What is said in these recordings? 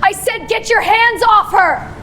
I said get your hands off her!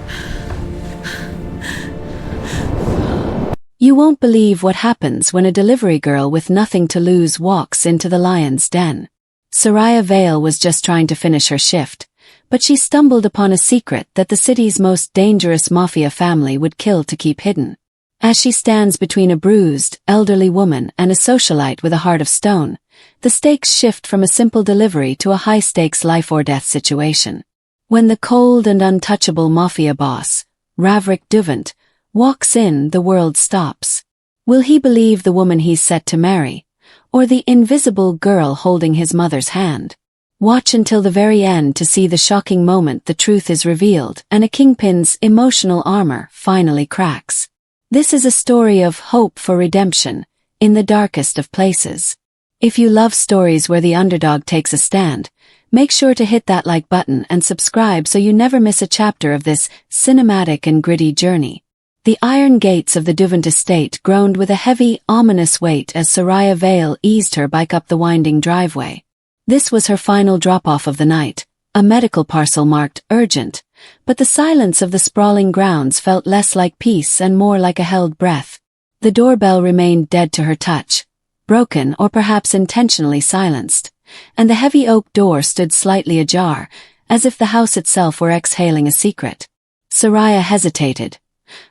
You won't believe what happens when a delivery girl with nothing to lose walks into the lion's den. Soraya Vale was just trying to finish her shift, but she stumbled upon a secret that the city's most dangerous mafia family would kill to keep hidden. As she stands between a bruised, elderly woman and a socialite with a heart of stone, the stakes shift from a simple delivery to a high-stakes life-or-death situation. When the cold and untouchable mafia boss, Ravrik Duvant, walks in, the world stops. Will he believe the woman he's set to marry, or the invisible girl holding his mother's hand? Watch until the very end to see the shocking moment the truth is revealed and a kingpin's emotional armor finally cracks. This is a story of hope for redemption, in the darkest of places. If you love stories where the underdog takes a stand, make sure to hit that like button and subscribe so you never miss a chapter of this cinematic and gritty journey. The iron gates of the Duvant estate groaned with a heavy, ominous weight as Soraya Vale eased her bike up the winding driveway. This was her final drop-off of the night, a medical parcel marked urgent, but the silence of the sprawling grounds felt less like peace and more like a held breath. The doorbell remained dead to her touch, broken or perhaps intentionally silenced, and the heavy oak door stood slightly ajar, as if the house itself were exhaling a secret. Soraya hesitated,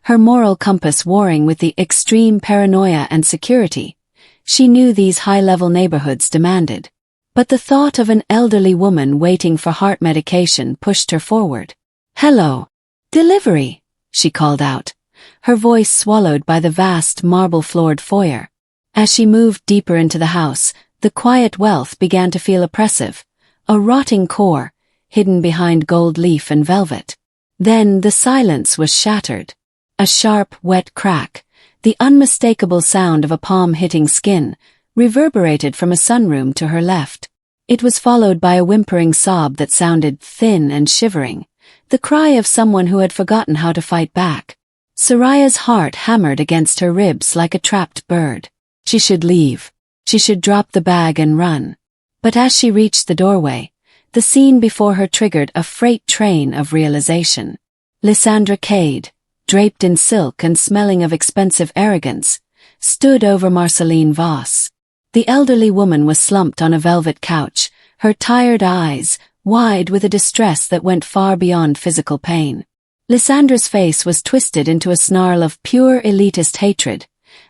her moral compass warring with the extreme paranoia and security she knew these high-level neighborhoods demanded. But the thought of an elderly woman waiting for heart medication pushed her forward. "Hello. Delivery," she called out, her voice swallowed by the vast marble-floored foyer. As she moved deeper into the house, the quiet wealth began to feel oppressive, a rotting core, hidden behind gold leaf and velvet. Then the silence was shattered. A sharp, wet crack, the unmistakable sound of a palm hitting skin, reverberated from a sunroom to her left. It was followed by a whimpering sob that sounded thin and shivering, the cry of someone who had forgotten how to fight back. Soraya's heart hammered against her ribs like a trapped bird. She should leave. She should drop the bag and run. But as she reached the doorway, the scene before her triggered a freight train of realization. Lysandra Cade, draped in silk and smelling of expensive arrogance, stood over Marceline Voss. The elderly woman was slumped on a velvet couch, her tired eyes wide with a distress that went far beyond physical pain. Lysandra's face was twisted into a snarl of pure elitist hatred,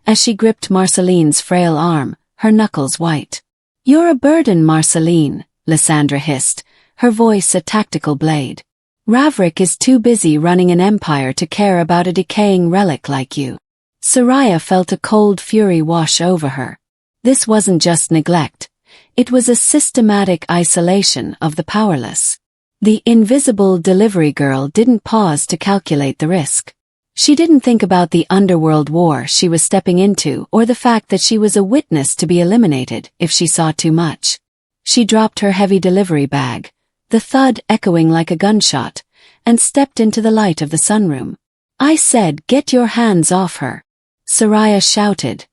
as she gripped Marceline's frail arm, her knuckles white. "You're a burden, Marceline," Lysandra hissed, her voice a tactical blade. "Ravrik is too busy running an empire to care about a decaying relic like you." Soraya felt a cold fury wash over her. This wasn't just neglect. It was a systematic isolation of the powerless. The invisible delivery girl didn't pause to calculate the risk. She didn't think about the underworld war she was stepping into or the fact that she was a witness to be eliminated if she saw too much. She dropped her heavy delivery bag, the thud echoing like a gunshot, and stepped into the light of the sunroom. "I said get your hands off her," Soraya shouted,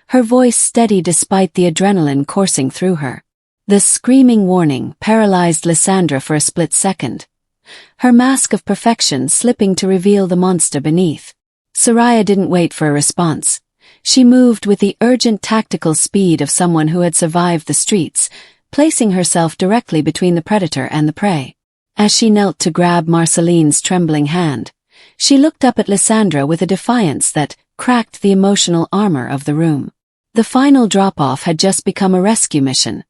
her voice steady despite the adrenaline coursing through her. The screaming warning paralyzed Lysandra for a split second, her mask of perfection slipping to reveal the monster beneath. Soraya didn't wait for a response. She moved with the urgent tactical speed of someone who had survived the streets, placing herself directly between the predator and the prey. As she knelt to grab Marceline's trembling hand, she looked up at Lysandra with a defiance that cracked the emotional armor of the room. The final drop-off had just become a rescue mission,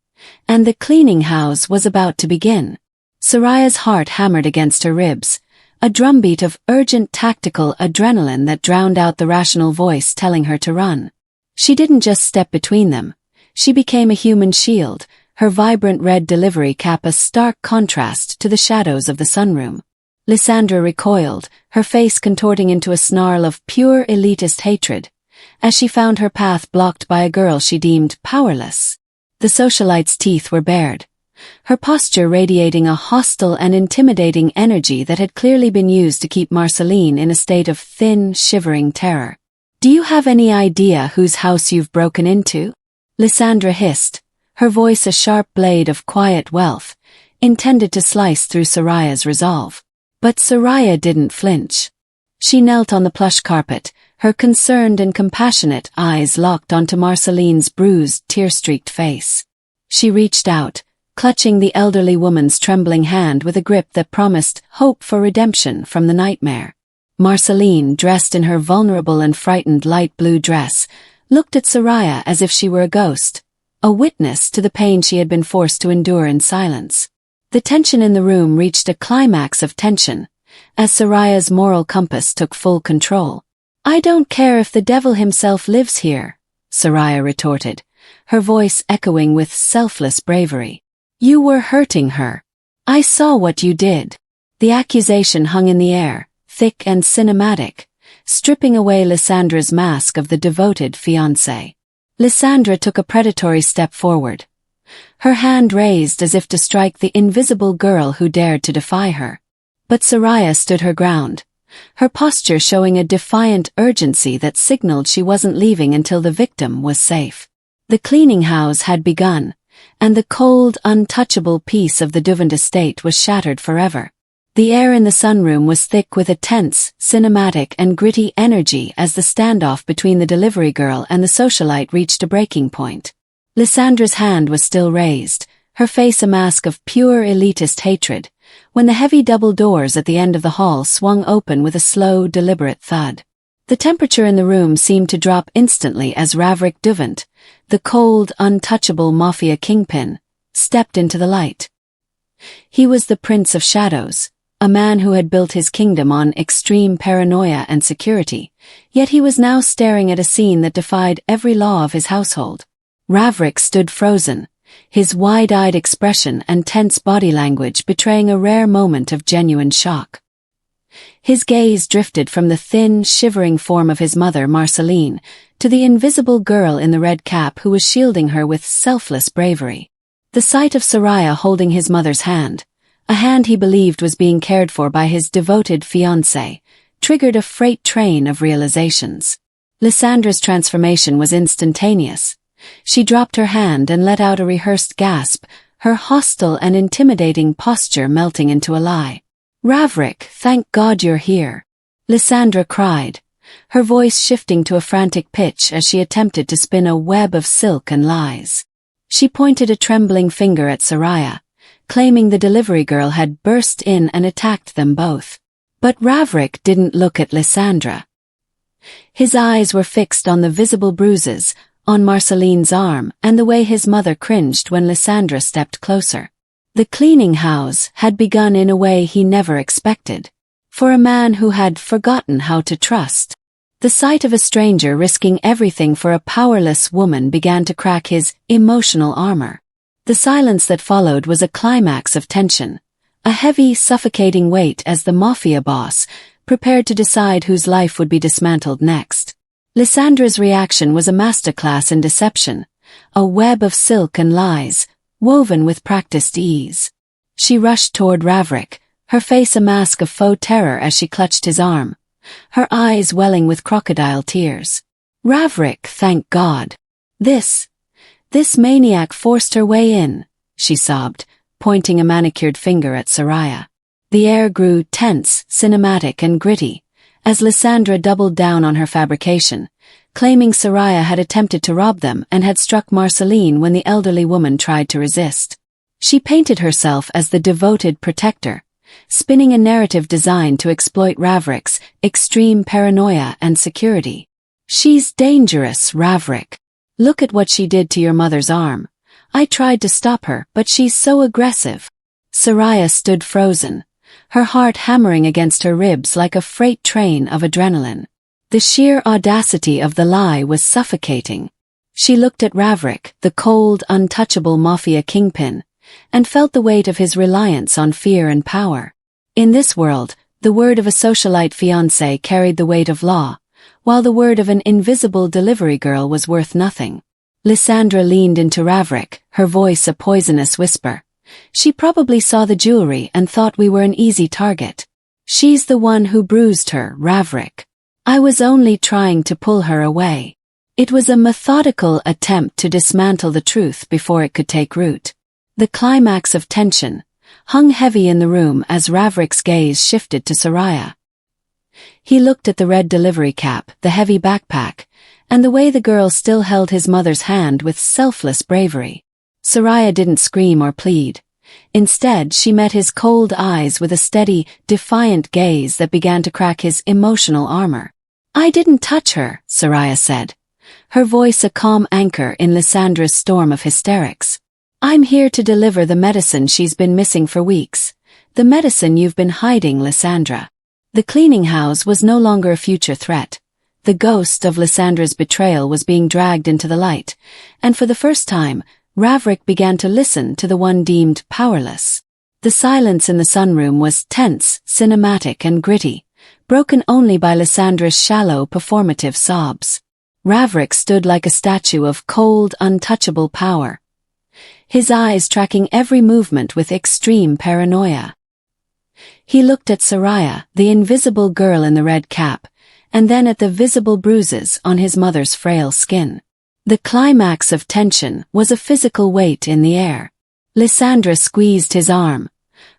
and the cleaning house was about to begin. Soraya's heart hammered against her ribs, a drumbeat of urgent tactical adrenaline that drowned out the rational voice telling her to run. She didn't just step between them. She became a human shield, her vibrant red delivery cap a stark contrast to the shadows of the sunroom. Lysandra recoiled, her face contorting into a snarl of pure elitist hatred, as she found her path blocked by a girl she deemed powerless. The socialite's teeth were bared, her posture radiating a hostile and intimidating energy that had clearly been used to keep Marceline in a state of thin, shivering terror. "Do you have any idea whose house you've broken into?" Lysandra hissed, her voice a sharp blade of quiet wealth, intended to slice through Soraya's resolve. But Soraya didn't flinch. She knelt on the plush carpet, her concerned and compassionate eyes locked onto Marceline's bruised, tear-streaked face. She reached out, clutching the elderly woman's trembling hand with a grip that promised hope for redemption from the nightmare. Marceline, dressed in her vulnerable and frightened light blue dress, looked at Soraya as if she were a ghost, a witness to the pain she had been forced to endure in silence. The tension in the room reached a climax of tension, as Soraya's moral compass took full control. "I don't care if the devil himself lives here," Soraya retorted, her voice echoing with selfless bravery. "You were hurting her. I saw what you did." The accusation hung in the air, thick and cinematic, stripping away Lysandra's mask of the devoted fiancé. Lysandra took a predatory step forward, her hand raised as if to strike the invisible girl who dared to defy her. But Soraya stood her ground, her posture showing a defiant urgency that signaled she wasn't leaving until the victim was safe. The cleaning house had begun, and the cold, untouchable peace of the Duvant estate was shattered forever. The air in the sunroom was thick with a tense, cinematic and gritty energy as the standoff between the delivery girl and the socialite reached a breaking point. Lysandra's hand was still raised, her face a mask of pure elitist hatred, when the heavy double doors at the end of the hall swung open with a slow, deliberate thud. The temperature in the room seemed to drop instantly as Ravrik Duvant, the cold, untouchable mafia kingpin, stepped into the light. He was the Prince of Shadows, a man who had built his kingdom on extreme paranoia and security, yet he was now staring at a scene that defied every law of his household. Ravrik stood frozen, his wide-eyed expression and tense body language betraying a rare moment of genuine shock. His gaze drifted from the thin, shivering form of his mother, Marceline, to the invisible girl in the red cap who was shielding her with selfless bravery. The sight of Soraya holding his mother's hand, a hand he believed was being cared for by his devoted fiancé, triggered a freight train of realizations. Lysandra's transformation was instantaneous. She dropped her hand and let out a rehearsed gasp, her hostile and intimidating posture melting into a lie. "Ravrik, thank God you're here," Lysandra cried, her voice shifting to a frantic pitch as she attempted to spin a web of silk and lies. She pointed a trembling finger at Soraya, claiming the delivery girl had burst in and attacked them both. But Ravrik didn't look at Lysandra. His eyes were fixed on the visible bruises, on Marceline's arm, and the way his mother cringed when Lysandra stepped closer. The cleaning house had begun in a way he never expected, for a man who had forgotten how to trust. The sight of a stranger risking everything for a powerless woman began to crack his emotional armor. The silence that followed was a climax of tension, a heavy, suffocating weight as the mafia boss prepared to decide whose life would be dismantled next. Lysandra's reaction was a masterclass in deception, a web of silk and lies, woven with practiced ease. She rushed toward Ravrik, her face a mask of faux terror as she clutched his arm, her eyes welling with crocodile tears. "Ravrik, thank God. This maniac forced her way in," she sobbed, pointing a manicured finger at Soraya. The air grew tense, cinematic and gritty, as Lysandra doubled down on her fabrication, claiming Soraya had attempted to rob them and had struck Marceline when the elderly woman tried to resist. She painted herself as the devoted protector, spinning a narrative designed to exploit Ravrik's extreme paranoia and security. "She's dangerous, Ravrik. Look at what she did to your mother's arm. I tried to stop her, but she's so aggressive." Soraya stood frozen, her heart hammering against her ribs like a freight train of adrenaline. The sheer audacity of the lie was suffocating. She looked at Ravrik, the cold, untouchable mafia kingpin, and felt the weight of his reliance on fear and power. In this world, the word of a socialite fiancé carried the weight of law, while the word of an invisible delivery girl was worth nothing. Lysandra leaned into Ravrik, her voice a poisonous whisper. "She probably saw the jewelry and thought we were an easy target. She's the one who bruised her, Ravrik. I was only trying to pull her away." It was a methodical attempt to dismantle the truth before it could take root. The climax of tension, hung heavy in the room as Ravrick's gaze shifted to Soraya. He looked at the red delivery cap, the heavy backpack, and the way the girl still held his mother's hand with selfless bravery. Soraya didn't scream or plead. Instead, she met his cold eyes with a steady, defiant gaze that began to crack his emotional armor. "I didn't touch her," Soraya said, her voice a calm anchor in Lysandra's storm of hysterics. "I'm here to deliver the medicine she's been missing for weeks. The medicine you've been hiding, Lysandra." The cleaning house was no longer a future threat. The ghost of Lysandra's betrayal was being dragged into the light, and for the first time, Ravrick began to listen to the one deemed powerless. The silence in the sunroom was tense, cinematic, and gritty, broken only by Lysandra's shallow, performative sobs. Ravrick stood like a statue of cold, untouchable power, his eyes tracking every movement with extreme paranoia. He looked at Soraya, the invisible girl in the red cap, and then at the visible bruises on his mother's frail skin. The climax of tension was a physical weight in the air. Lysandra squeezed his arm,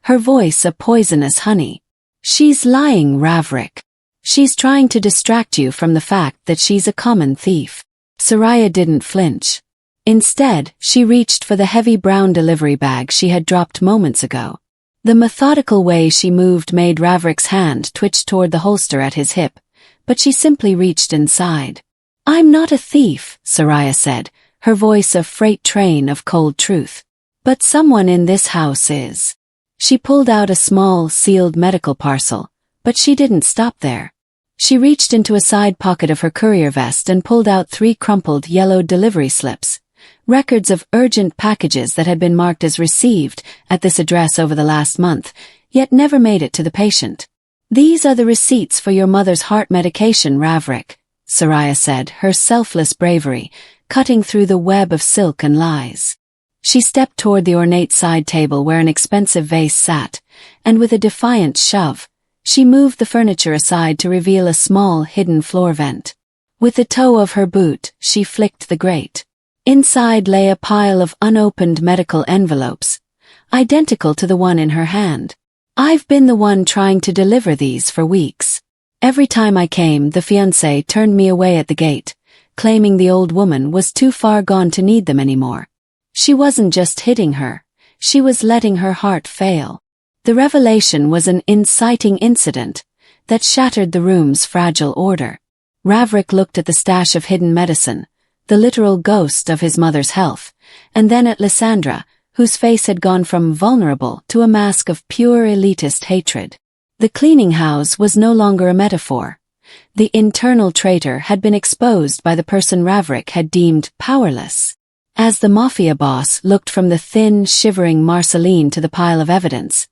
her voice a poisonous honey. "She's lying, Ravrick. She's trying to distract you from the fact that she's a common thief." Soraya didn't flinch. Instead, she reached for the heavy brown delivery bag she had dropped moments ago. The methodical way she moved made Ravrick's hand twitch toward the holster at his hip, but she simply reached inside. "I'm not a thief," Soraya said, her voice a freight train of cold truth. "But someone in this house is." She pulled out a small, sealed medical parcel, but she didn't stop there. She reached into a side pocket of her courier vest and pulled out 3 crumpled yellow delivery slips, records of urgent packages that had been marked as received at this address over the last month, yet never made it to the patient. "These are the receipts for your mother's heart medication, Ravrick," Soraya said, her selfless bravery cutting through the web of silk and lies. She stepped toward the ornate side table where an expensive vase sat, and with a defiant shove, she moved the furniture aside to reveal a small, hidden floor vent. With the toe of her boot, she flicked the grate. Inside lay a pile of unopened medical envelopes, identical to the one in her hand. "I've been the one trying to deliver these for weeks. Every time I came, the fiancé turned me away at the gate, claiming the old woman was too far gone to need them anymore. She wasn't just hitting her, she was letting her heart fail." The revelation was an inciting incident that shattered the room's fragile order. Ravrick looked at the stash of hidden medicine, the literal ghost of his mother's health, and then at Lysandra, whose face had gone from vulnerable to a mask of pure elitist hatred. The cleaning house was no longer a metaphor. The internal traitor had been exposed by the person Ravrick had deemed powerless. As the mafia boss looked from the thin, shivering Marceline to the pile of evidence,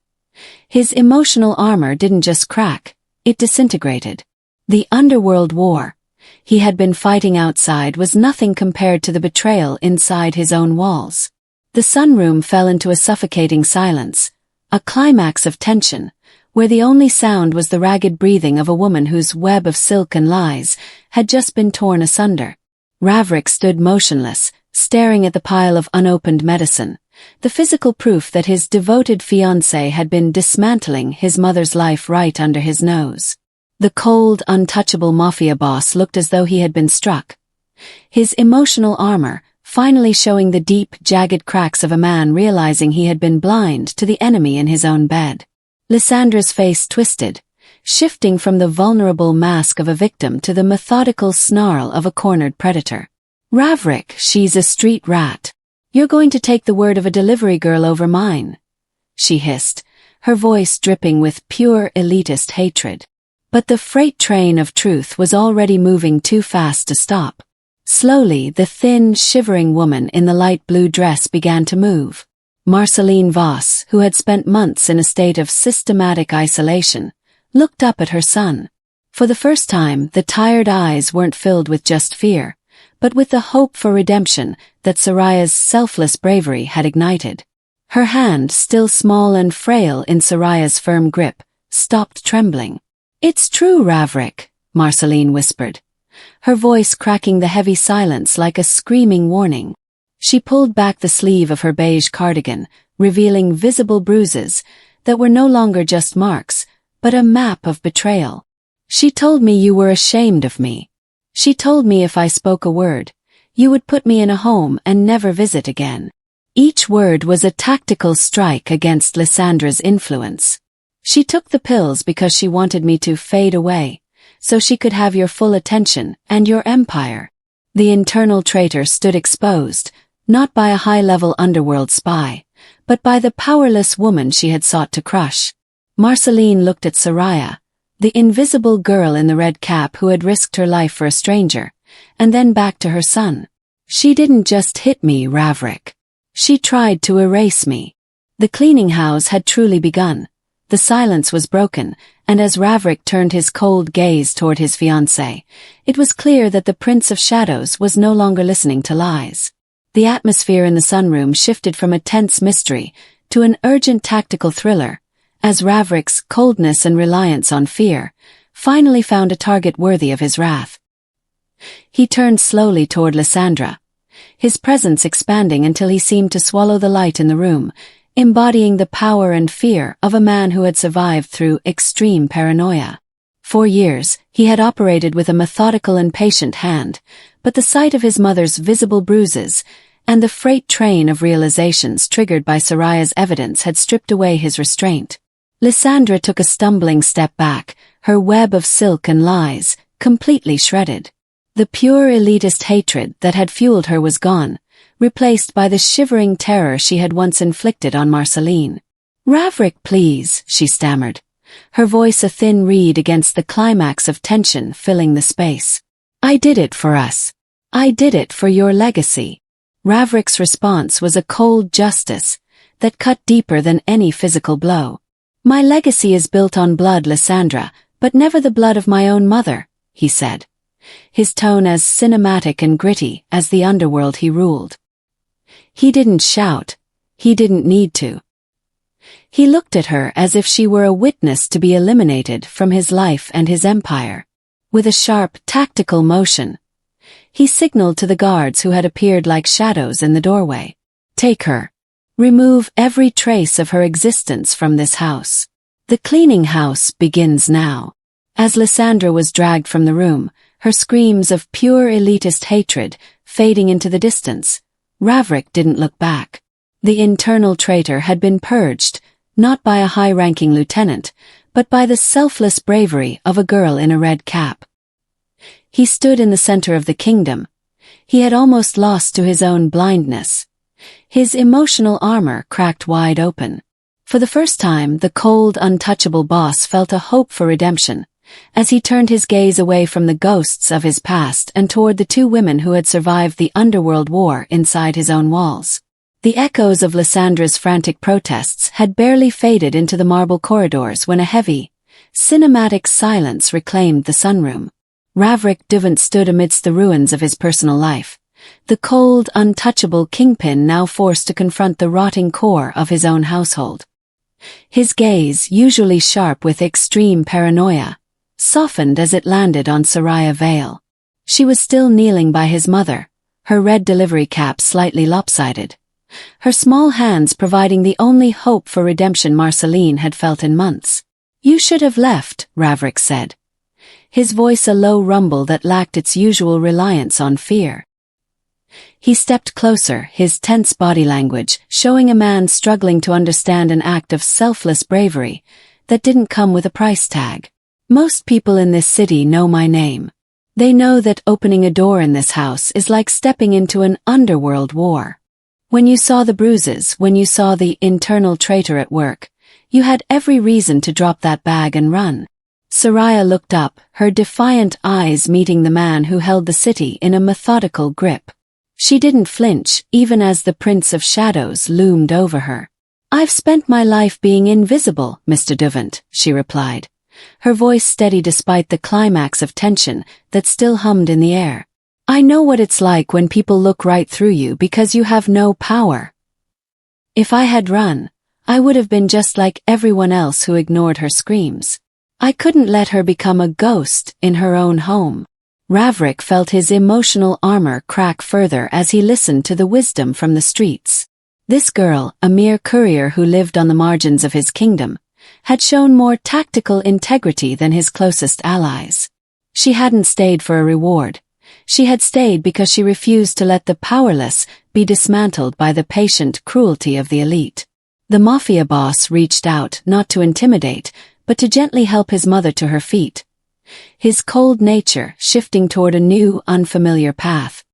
his emotional armor didn't just crack, it disintegrated. The underworld war he had been fighting outside was nothing compared to the betrayal inside his own walls. The sunroom fell into a suffocating silence, a climax of tension, where the only sound was the ragged breathing of a woman whose web of silk and lies had just been torn asunder. Ravrick stood motionless, staring at the pile of unopened medicine, the physical proof that his devoted fiancé had been dismantling his mother's life right under his nose. The cold, untouchable mafia boss looked as though he had been struck, his emotional armor finally showing the deep, jagged cracks of a man realizing he had been blind to the enemy in his own bed. Lysandra's face twisted, shifting from the vulnerable mask of a victim to the methodical snarl of a cornered predator. "Ravrick, she's a street rat. You're going to take the word of a delivery girl over mine," she hissed, her voice dripping with pure elitist hatred. But the freight train of truth was already moving too fast to stop. Slowly, the thin, shivering woman in the light blue dress began to move. Marceline Voss, who had spent months in a state of systematic isolation, looked up at her son. For the first time, the tired eyes weren't filled with just fear, but with the hope for redemption that Soraya's selfless bravery had ignited. Her hand, still small and frail in Soraya's firm grip, stopped trembling. "It's true, Ravrick," Marceline whispered, her voice cracking the heavy silence like a screaming warning. She pulled back the sleeve of her beige cardigan, revealing visible bruises that were no longer just marks, but a map of betrayal. She told me you were ashamed of me. She told me if I spoke a word, you would put me in a home and never visit again. Each word was a tactical strike against Lysandra's influence. She took the pills because she wanted me to fade away, so she could have your full attention and your empire. The internal traitor stood exposed, not by a high-level underworld spy, but by the powerless woman she had sought to crush. Marceline looked at Soraya, the invisible girl in the red cap who had risked her life for a stranger, and then back to her son. She didn't just hit me, Ravrik. She tried to erase me. The cleaning house had truly begun. The silence was broken, and as Ravrik turned his cold gaze toward his fiancée, it was clear that the Prince of Shadows was no longer listening to lies. The atmosphere in the sunroom shifted from a tense mystery to an urgent tactical thriller, as Ravrik's coldness and reliance on fear finally found a target worthy of his wrath. He turned slowly toward Lysandra, his presence expanding until he seemed to swallow the light in the room, embodying the power and fear of a man who had survived through extreme paranoia. For years, he had operated with a methodical and patient hand, but the sight of his mother's visible bruises and the freight train of realizations triggered by Soraya's evidence had stripped away his restraint. Lysandra took a stumbling step back, her web of silk and lies completely shredded. The pure elitist hatred that had fueled her was gone, replaced by the shivering terror she had once inflicted on Marceline. "Ravrik, please," she stammered, her voice a thin reed against the climax of tension filling the space. "I did it for us. I did it for your legacy." Ravrik's response was a cold justice that cut deeper than any physical blow. "My legacy is built on blood, Lysandra, but never the blood of my own mother," he said, his tone as cinematic and gritty as the underworld he ruled. He didn't shout. He didn't need to. He looked at her as if she were a witness to be eliminated from his life and his empire. With a sharp, tactical motion, he signaled to the guards who had appeared like shadows in the doorway. "Take her. Remove every trace of her existence from this house. The cleaning house begins now." As Lysandra was dragged from the room, her screams of pure elitist hatred fading into the distance, Ravrik didn't look back. The internal traitor had been purged, not by a high-ranking lieutenant, but by the selfless bravery of a girl in a red cap. He stood in the center of the kingdom. He had almost lost to his own blindness. His emotional armor cracked wide open. For the first time, the cold, untouchable boss felt a hope for redemption, as he turned his gaze away from the ghosts of his past and toward the two women who had survived the underworld war inside his own walls. The echoes of Lysandra's frantic protests had barely faded into the marble corridors when a heavy, cinematic silence reclaimed the sunroom. Ravrik Duvant stood amidst the ruins of his personal life, the cold, untouchable kingpin now forced to confront the rotting core of his own household. His gaze, usually sharp with extreme paranoia, softened as it landed on Soraya Vale. She was still kneeling by his mother, her red delivery cap slightly lopsided, her small hands providing the only hope for redemption Marceline had felt in months. "You should have left," Ravrik said, his voice a low rumble that lacked its usual reliance on fear. He stepped closer, his tense body language showing a man struggling to understand an act of selfless bravery that didn't come with a price tag. "Most people in this city know my name. They know that opening a door in this house is like stepping into an underworld war. When you saw the bruises, when you saw the internal traitor at work, you had every reason to drop that bag and run." Soraya looked up, her defiant eyes meeting the man who held the city in a methodical grip. She didn't flinch, even as the Prince of Shadows loomed over her. "I've spent my life being invisible, Mr. Duvant," she replied, her voice steady despite the climax of tension that still hummed in the air. "I know what it's like when people look right through you because you have no power. If I had run, I would have been just like everyone else who ignored her screams. I couldn't let her become a ghost in her own home." Ravrik felt his emotional armor crack further as he listened to the wisdom from the streets. This girl, a mere courier who lived on the margins of his kingdom, had shown more tactical integrity than his closest allies. She hadn't stayed for a reward. She had stayed because she refused to let the powerless be dismantled by the patient cruelty of the elite. The mafia boss reached out not to intimidate, but to gently help his mother to her feet, his cold nature shifting toward a new, unfamiliar path.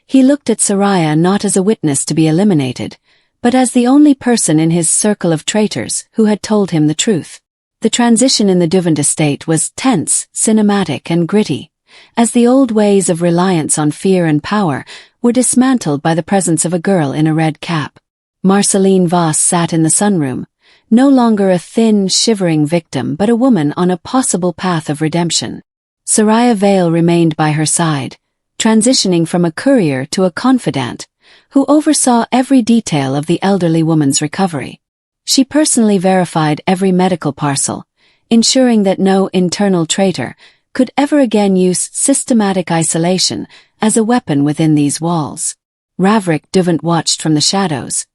He looked at Soraya not as a witness to be eliminated, but as the only person in his circle of traitors who had told him the truth. The transition in the Duvant estate was tense, cinematic, and gritty, as the old ways of reliance on fear and power were dismantled by the presence of a girl in a red cap. Marceline Voss sat in the sunroom, no longer a thin, shivering victim but a woman on a possible path of redemption. Soraya Vale remained by her side, transitioning from a courier to a confidant, who oversaw every detail of the elderly woman's recovery. She personally verified every medical parcel, ensuring that no internal traitor could ever again use systematic isolation as a weapon within these walls. Ravrik Duvant watched from the shadows,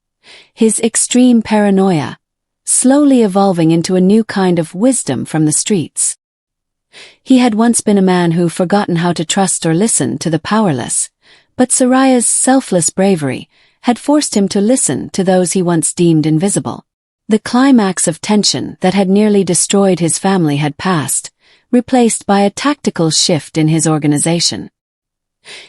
his extreme paranoia slowly evolving into a new kind of wisdom from the streets. He had once been a man who forgotten how to trust or listen to the powerless, but Soraya's selfless bravery had forced him to listen to those he once deemed invisible. The climax of tension that had nearly destroyed his family had passed, replaced by a tactical shift in his organization.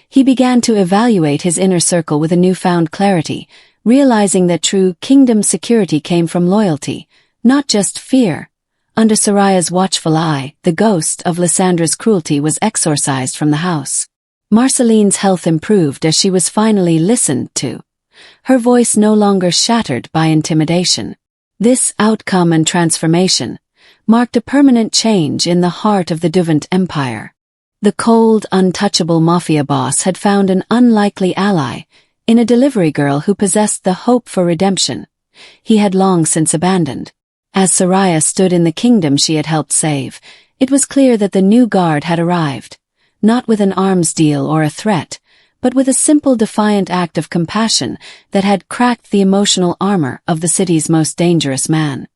He began to evaluate his inner circle with a newfound clarity, realizing that true kingdom security came from loyalty, not just fear. Under Soraya's watchful eye, the ghost of Lysandra's cruelty was exorcised from the house. Marceline's health improved as she was finally listened to, her voice no longer shattered by intimidation. This outcome and transformation marked a permanent change in the heart of the Duvant Empire. The cold, untouchable mafia boss had found an unlikely ally in a delivery girl who possessed the hope for redemption he had long since abandoned. As Soraya stood in the kingdom she had helped save, it was clear that the new guard had arrived, not with an arms deal or a threat, but with a simple defiant act of compassion that had cracked the emotional armor of the city's most dangerous man.